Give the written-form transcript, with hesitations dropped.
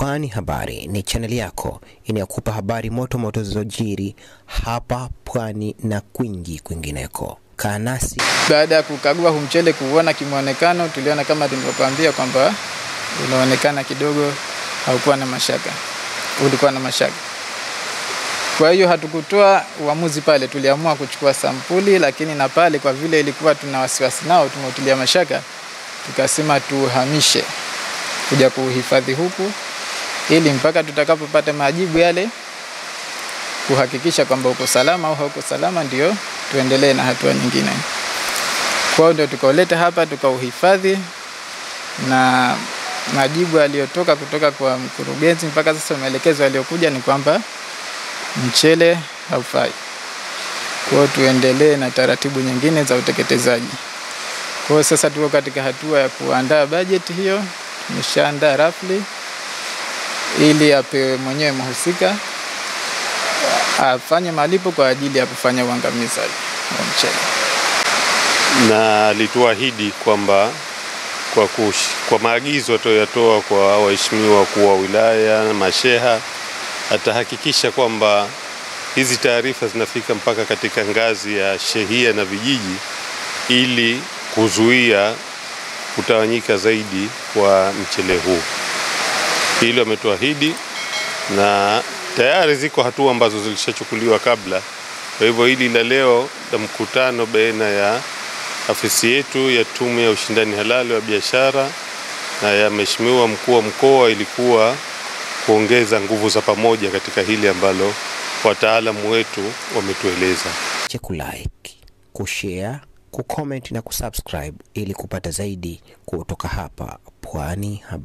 Pwani Habari ni channel yako inayokupa habari moto moto zilizojiri hapa Pwani na kwingineko. Kaa nasi. Baada ya kukagua mchele kuona kimuonekano, tuliona kama nilivyokuambia kwamba unaonekana kidogo haukuwa na mashaka. Ulikuwa na mashaka. Kwa hiyo hatukutoa uamuzi pale, tuliamua kuchukua sampuli, lakini na pale kwa vile ilikuwa tuna wasiwasi nao, tumetilia mashaka, tukasema tuhamishe kuja kuhifadhi huku ili mpaka tutakapopata majibu yale kuhakikisha kwamba uko salama au hauko salama, ndio tuendelee na hatua nyingine. Kwa hiyo ndio tukauleta hapa tukauhifadhi, na majibu yaliyotoka kutoka kwa mkurugenzi mpaka sasa maelekezo yaliyokuja ni kwamba mchele haufai. Kwa hiyo tuendelee na taratibu nyingine za uteketezaji. Kwa hiyo sasa tuko katika hatua ya kuandaa budget hiyo, tumeshaandaa roughly ili apewe mwenyewe mhusika afanye malipo kwa ajili ya kufanya uangamizaji wa mchele. Na alituahidi kwamba kwa maagizo atatoa kwa waheshimiwa wakuu wa wilaya na masheha, atahakikisha kwamba hizi taarifa zinafika mpaka katika ngazi ya shehia na vijiji ili kuzuia kutawanyika zaidi kwa mchele huu. Hilo ametuahidi na tayari ziko hatua ambazo zilishachukuliwa kabla. Kwa hivyo hili la leo la mkutano baina ya afisi yetu ya Tume ya Ushindani Halali wa Biashara na ya Mheshimiwa Mkuu wa Mkoa ilikuwa kuongeza nguvu za pamoja katika hili ambalo wataalamu wetu wametueleza. Kulike, kushare, kucomment na kusubscribe ili kupata zaidi kutoka hapa Pwani Habari.